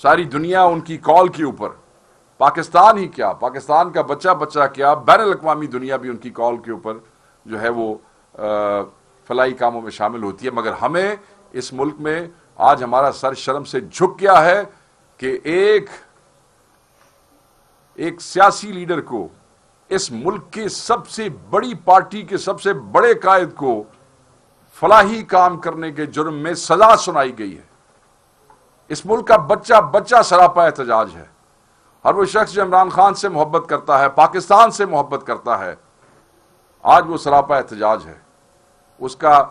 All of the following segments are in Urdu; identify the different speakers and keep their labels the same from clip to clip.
Speaker 1: ساری دنیا ان کی کال کے اوپر، پاکستان ہی کیا، پاکستان کا بچہ بچہ کیا، بین الاقوامی دنیا بھی ان کی کال کے اوپر جو ہے وہ فلاحی کاموں میں شامل ہوتی ہے. مگر ہمیں اس ملک میں آج ہمارا سر شرم سے جھک گیا ہے کہ ایک سیاسی لیڈر کو، اس ملک کے سب سے بڑی پارٹی کے سب سے بڑے قائد کو فلاحی کام کرنے کے جرم میں سزا سنائی گئی ہے. اس ملک کا بچہ بچہ سراپا احتجاج ہے. ہر وہ شخص جو عمران خان سے محبت کرتا ہے، پاکستان سے محبت کرتا ہے، آج وہ سراپا احتجاج ہے. اس کا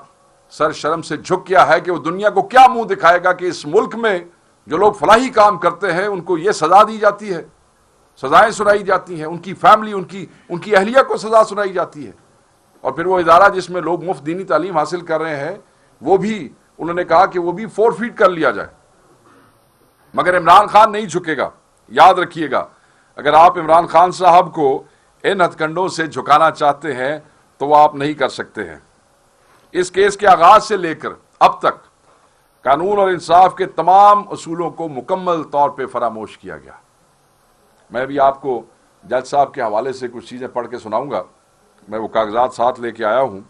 Speaker 1: سر شرم سے جھک گیا ہے کہ وہ دنیا کو کیا منہ دکھائے گا کہ اس ملک میں جو لوگ فلاحی کام کرتے ہیں ان کو یہ سزا دی جاتی ہے، سزائیں سنائی جاتی ہیں، ان کی فیملی، ان کی اہلیہ کو سزا سنائی جاتی ہے. اور پھر وہ ادارہ جس میں لوگ مفت دینی تعلیم حاصل کر رہے ہیں وہ بھی انہوں نے کہا کہ وہ بھی فورفیٹ کر لیا جائے. مگر عمران خان نہیں جھکے گا. یاد رکھیے گا، اگر آپ عمران خان صاحب کو ان ہتھ کنڈوں سے جھکانا چاہتے ہیں تو وہ آپ نہیں کر سکتے ہیں. اس کیس کے آغاز سے لے کر اب تک قانون اور انصاف کے تمام اصولوں کو مکمل طور پہ فراموش کیا گیا. میں بھی آپ کو جج صاحب کے حوالے سے کچھ چیزیں پڑھ کے سناؤں گا. میں وہ کاغذات ساتھ لے کے آیا ہوں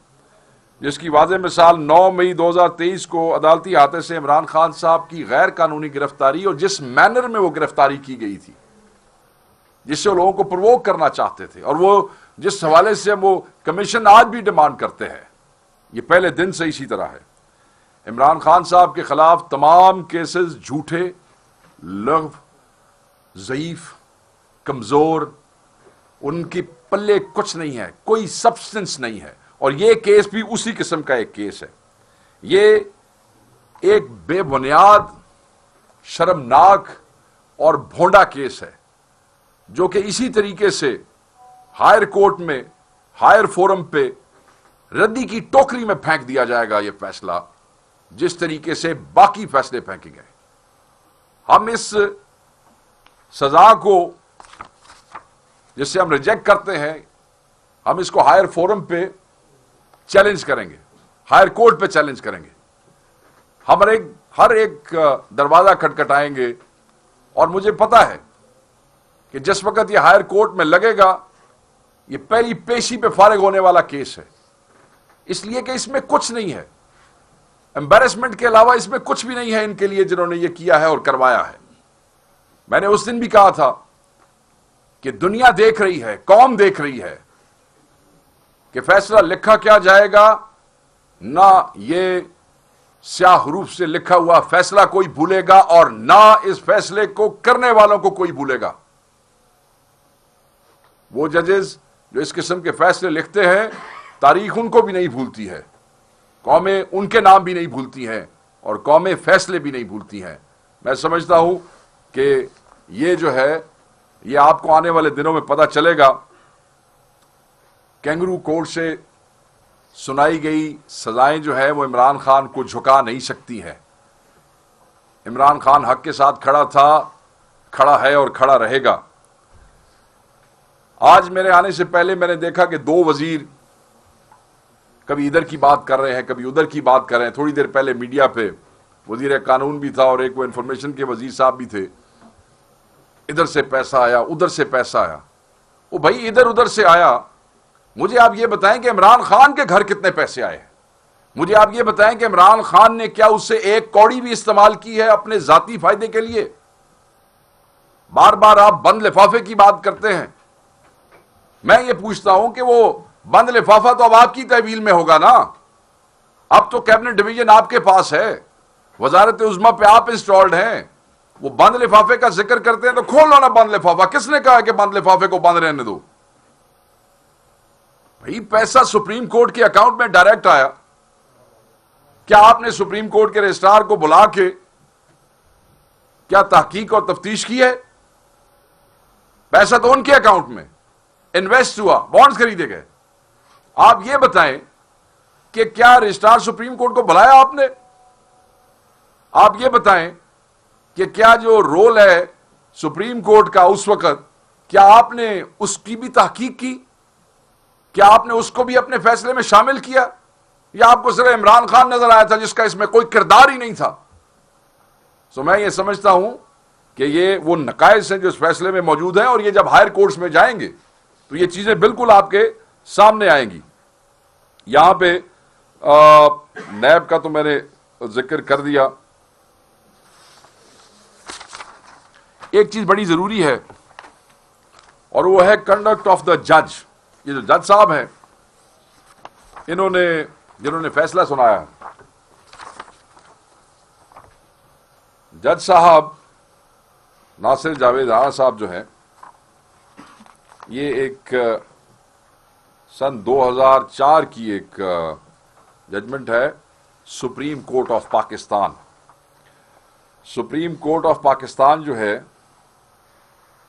Speaker 1: جس کی واضح مثال 9 مئی 2023 کو عدالتی احاطے سے عمران خان صاحب کی غیر قانونی گرفتاری اور جس مینر میں وہ گرفتاری کی گئی تھی، جس سے وہ لوگوں کو پرووک کرنا چاہتے تھے، اور وہ جس حوالے سے وہ کمیشن آج بھی ڈیمانڈ کرتے ہیں، یہ پہلے دن سے اسی طرح ہے. عمران خان صاحب کے خلاف تمام کیسز جھوٹے، لغو، ضعیف، کمزور، ان کی پلے کچھ نہیں ہے، کوئی سبسٹنس نہیں ہے. اور یہ کیس بھی اسی قسم کا ایک کیس ہے. یہ ایک بے بنیاد، شرمناک اور بھونڈا کیس ہے جو کہ اسی طریقے سے ہائر کورٹ میں، ہائر فورم پہ ردی کی ٹوکری میں پھینک دیا جائے گا. یہ فیصلہ جس طریقے سے باقی فیصلے پھینکے گئے، ہم اس سزا کو جس سے ہم ریجیکٹ کرتے ہیں، ہم اس کو ہائر فورم پہ چیلنج کریں گے، ہائر کورٹ پہ چیلنج کریں گے. ہم ہر ایک دروازہ کھٹکھٹائیں گے. اور مجھے پتا ہے کہ جس وقت یہ ہائر کورٹ میں لگے گا، یہ پہلی پیشی پہ فارغ ہونے والا کیس ہے، اس لیے کہ اس میں کچھ نہیں ہے. امبیرسمنٹ کے علاوہ اس میں کچھ بھی نہیں ہے ان کے لیے جنہوں نے یہ کیا ہے اور کروایا ہے. میں نے اس دن بھی کہا تھا کہ دنیا دیکھ رہی ہے، قوم دیکھ رہی ہے کہ فیصلہ لکھا کیا جائے گا. نہ یہ سیاہ حروف سے لکھا ہوا فیصلہ کوئی بھولے گا اور نہ اس فیصلے کو کرنے والوں کو کوئی بھولے گا. وہ ججز جو اس قسم کے فیصلے لکھتے ہیں، تاریخ ان کو بھی نہیں بھولتی ہے، قومیں ان کے نام بھی نہیں بھولتی ہیں اور قومیں فیصلے بھی نہیں بھولتی ہیں. میں سمجھتا ہوں کہ یہ جو ہے یہ آپ کو آنے والے دنوں میں پتہ چلے گا. کینگرو کورٹ سے سنائی گئی سزائیں جو ہے وہ عمران خان کو جھکا نہیں سکتی ہیں. عمران خان حق کے ساتھ کھڑا تھا، کھڑا ہے اور کھڑا رہے گا. آج میرے آنے سے پہلے میں نے دیکھا کہ 2 وزیر کبھی ادھر کی بات کر رہے ہیں، کبھی ادھر کی بات کر رہے ہیں. تھوڑی دیر پہلے میڈیا پہ وزیر قانون بھی تھا اور ایک وہ انفارمیشن کے وزیر صاحب بھی تھے. ادھر سے پیسہ آیا، ادھر سے پیسہ آیا. وہ بھائی ادھر ادھر سے آیا، مجھے آپ یہ بتائیں کہ عمران خان کے گھر کتنے پیسے آئے ہیں. مجھے آپ یہ بتائیں کہ عمران خان نے کیا اس سے ایک کوڑی بھی استعمال کی ہے اپنے ذاتی فائدے کے لیے. بار بار آپ بند لفافے کی بات کرتے ہیں. میں یہ پوچھتا ہوں کہ وہ بند لفافہ تو اب آپ کی تحویل میں ہوگا نا. اب تو کیبنٹ ڈویژن آپ کے پاس ہے، وزارت عظمیٰ پہ آپ انسٹالڈ ہیں. وہ بند لفافے کا ذکر کرتے ہیں تو کھول لو نا بند لفافہ. کس نے کہا کہ بند لفافے کو بند رہنے دو؟ بھائی پیسہ سپریم کورٹ کے اکاؤنٹ میں ڈائریکٹ آیا. کیا آپ نے سپریم کورٹ کے رجسٹرار کو بلا کے کیا تحقیق اور تفتیش کی ہے؟ پیسہ تو ان کے اکاؤنٹ میں انویسٹ ہوا، بانڈز خریدے گئے. آپ یہ بتائیں کہ کیا رجسٹرار سپریم کورٹ کو بلایا آپ نے؟ آپ یہ بتائیں کہ کیا جو رول ہے سپریم کورٹ کا اس وقت، کیا آپ نے اس کی بھی تحقیق کی؟ کیا آپ نے اس کو بھی اپنے فیصلے میں شامل کیا؟ یا آپ کو صرف عمران خان نظر آیا تھا جس کا اس میں کوئی کردار ہی نہیں تھا؟ میں یہ سمجھتا ہوں کہ یہ وہ نقائص ہیں جو اس فیصلے میں موجود ہیں، اور یہ جب ہائر کورٹس میں جائیں گے تو یہ چیزیں بالکل آپ کے سامنے آئیں گی۔ یہاں پہ نیب کا تو میں نے ذکر کر دیا۔ ایک چیز بڑی ضروری ہے اور وہ ہے کنڈکٹ آف دا جج۔ یہ جو جج صاحب ہیں جنہوں نے فیصلہ سنایا، جج صاحب ناصر جاوید رانا صاحب جو ہیں، یہ ایک سن 2004 کی ایک ججمنٹ ہے supreme court of Pakistan. Supreme court of Pakistan جو ہے،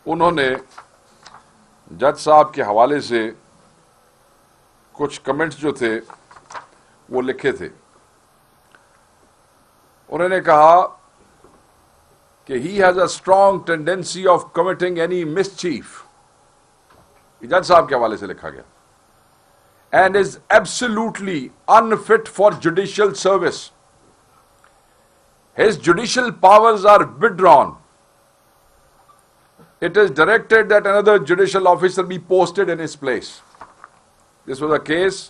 Speaker 1: انہوں نے جج صاحب کے حوالے سے کچھ کمنٹس جو تھے وہ لکھے تھے۔ انہوں نے کہا کہ he has a strong tendency of committing any mischief، یہ جج صاحب کے حوالے سے لکھا گیا، and is absolutely unfit for judicial service. His judicial powers are withdrawn. It is directed that another judicial officer be posted in his place. This was a case،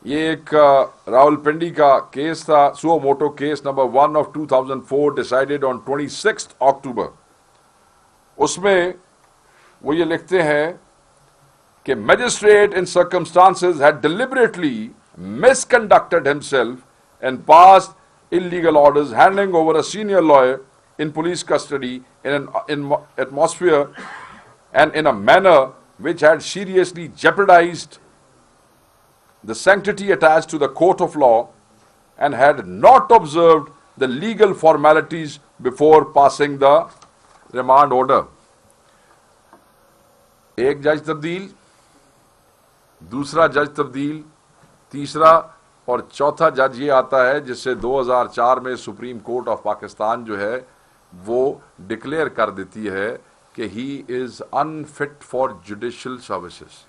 Speaker 1: یہ ایک راول پنڈی کا کیس تھا، سو motto case number 1 of 2004 decided on 26th October۔ اس میں وہ یہ لکھتے ہیں کہ magistrate in circumstances had deliberately misconducted himself and passed illegal orders handing over a senior lawyer in police custody in an atmosphere and in a manner which had seriously jeopardized the sanctity attached to the court of law and had not observed the legal formalities before passing the remand order۔ ایک جج تبدیل، دوسرا جج تبدیل، تیسرا اور چوتھا جج یہ آتا ہے جس سے 2004 میں سپریم کورٹ آف پاکستان جو ہے وہ ڈکلیئر کر دیتی ہے کہ he is unfit for judicial services,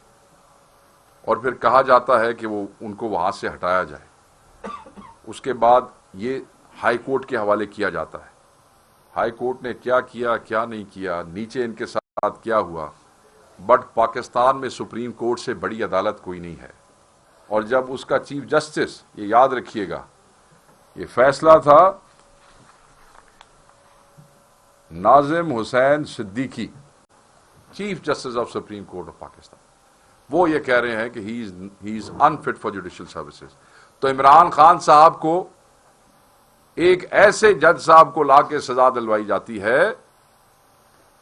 Speaker 1: اور پھر کہا جاتا ہے کہ وہ ان کو وہاں سے ہٹایا جائے۔ اس کے بعد یہ ہائی کورٹ کے حوالے کیا جاتا ہے، ہائی کورٹ نے کیا کیا کیا نہیں کیا، نیچے ان کے ساتھ کیا ہوا، بٹ پاکستان میں سپریم کورٹ سے بڑی عدالت کوئی نہیں ہے۔ اور جب اس کا چیف جسٹس، یہ یاد رکھیے گا، یہ فیصلہ تھا Nazim Hussain Siddiqui, chief justice of supreme court of Pakistan, وہ یہ کہہ رہے ہیں کہ he is unfit for judicial services. تو عمران خان صاحب کو ایک ایسے جج صاحب کو لا کے سزا دلوائی جاتی ہے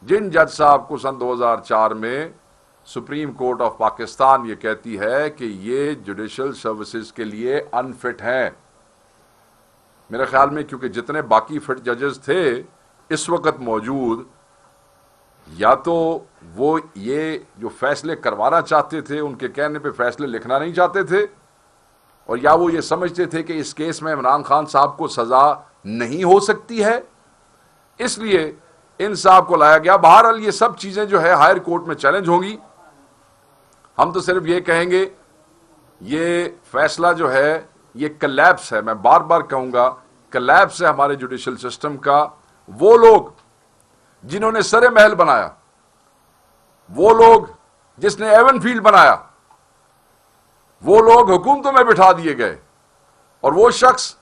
Speaker 1: جن جج صاحب کو سن 2004 میں سپریم کورٹ آف پاکستان یہ کہتی ہے کہ یہ جوڈیشل سروسز کے لیے انفٹ ہیں۔ میرے خیال میں کیونکہ جتنے باقی فٹ ججز تھے اس وقت موجود، یا تو وہ یہ جو فیصلے کروانا چاہتے تھے ان کے کہنے پہ فیصلے لکھنا نہیں چاہتے تھے، اور یا وہ یہ سمجھتے تھے کہ اس کیس میں عمران خان صاحب کو سزا نہیں ہو سکتی ہے، اس لیے ان صاحب کو لایا گیا۔ بہرحال یہ سب چیزیں جو ہے ہائر کورٹ میں چیلنج ہوں گی۔ ہم تو صرف یہ کہیں گے یہ فیصلہ جو ہے یہ کلیپس ہے، میں بار بار کہوں گا کلیپس ہے ہمارے جوڈیشل سسٹم کا۔ وہ لوگ جنہوں نے سر محل بنایا، وہ لوگ جس نے ایون فیلڈ بنایا، وہ لوگ حکومتوں میں بٹھا دیے گئے، اور وہ شخص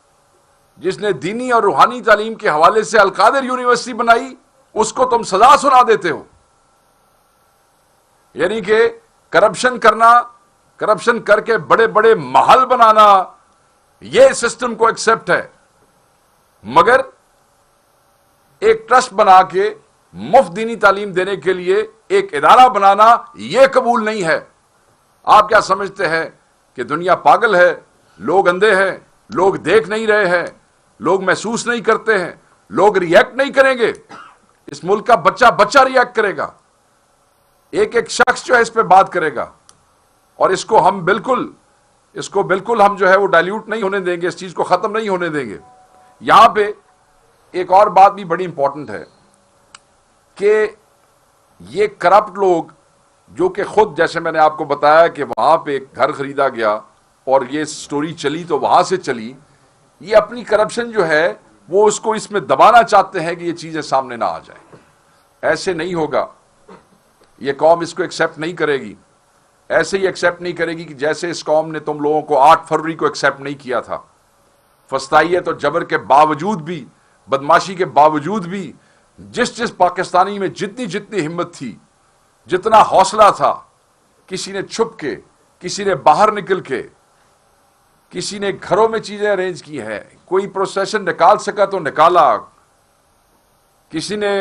Speaker 1: جس نے دینی اور روحانی تعلیم کے حوالے سے القادر یونیورسٹی بنائی، اس کو تم سزا سنا دیتے ہو۔ یعنی کہ کرپشن کرنا، کرپشن کر کے بڑے بڑے محل بنانا، یہ سسٹم کو ایکسپٹ ہے، مگر ایک ٹرسٹ بنا کے مفت دینی تعلیم دینے کے لیے ایک ادارہ بنانا یہ قبول نہیں ہے۔ آپ کیا سمجھتے ہیں کہ دنیا پاگل ہے، لوگ اندھے ہیں، لوگ دیکھ نہیں رہے ہیں، لوگ محسوس نہیں کرتے ہیں، لوگ ریئیکٹ نہیں کریں گے؟ اس ملک کا بچہ بچہ ریئیکٹ کرے گا، ایک ایک شخص جو ہے اس پہ بات کرے گا، اور اس کو بالکل ہم جو ہے وہ ڈائلیوٹ نہیں ہونے دیں گے، اس چیز کو ختم نہیں ہونے دیں گے۔ یہاں پہ ایک اور بات بھی بڑی امپورٹنٹ ہے کہ یہ کرپٹ لوگ جو کہ خود، جیسے میں نے آپ کو بتایا کہ وہاں پہ ایک گھر خریدا گیا اور یہ سٹوری چلی تو وہاں سے چلی، یہ اپنی کرپشن جو ہے وہ اس کو اس میں دبانا چاہتے ہیں کہ یہ چیزیں سامنے نہ آ جائیں. ایسے نہیں ہوگا. یہ قوم اس کو ایکسیپٹ نہیں کرے گی. ایسے ہی ایکسیپٹ نہیں کرے گی کہ جیسے اس قوم نے تم لوگوں کو 8 فروری کو ایکسیپٹ نہیں کیا تھا. فسطائیت اور جبر کے باوجود بھی، بدماشی کے باوجود بھی، جس پاکستانی میں جتنی ہمت تھی، جتنا حوصلہ تھا، کسی نے چھپ کے، کسی نے باہر نکل کے، کسی نے گھروں میں چیزیں ارینج کی ہیں، کوئی پروسیشن نکال سکا تو نکالا، کسی نے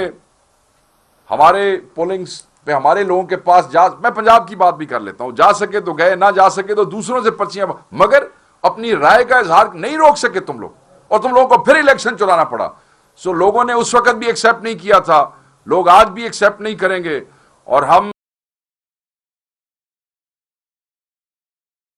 Speaker 1: ہمارے پولنگز پہ ہمارے لوگوں کے پاس میں پنجاب کی بات بھی کر لیتا ہوں، جا سکے تو گئے، نہ جا سکے تو دوسروں سے پرچیاں، مگر اپنی رائے کا اظہار نہیں روک سکے تم لوگ، اور تم لوگوں کو پھر الیکشن چلانا پڑا. سو لوگوں نے اس وقت بھی ایکسیپٹ نہیں کیا تھا، لوگ آج بھی ایکسیپٹ نہیں کریں گے. اور ہم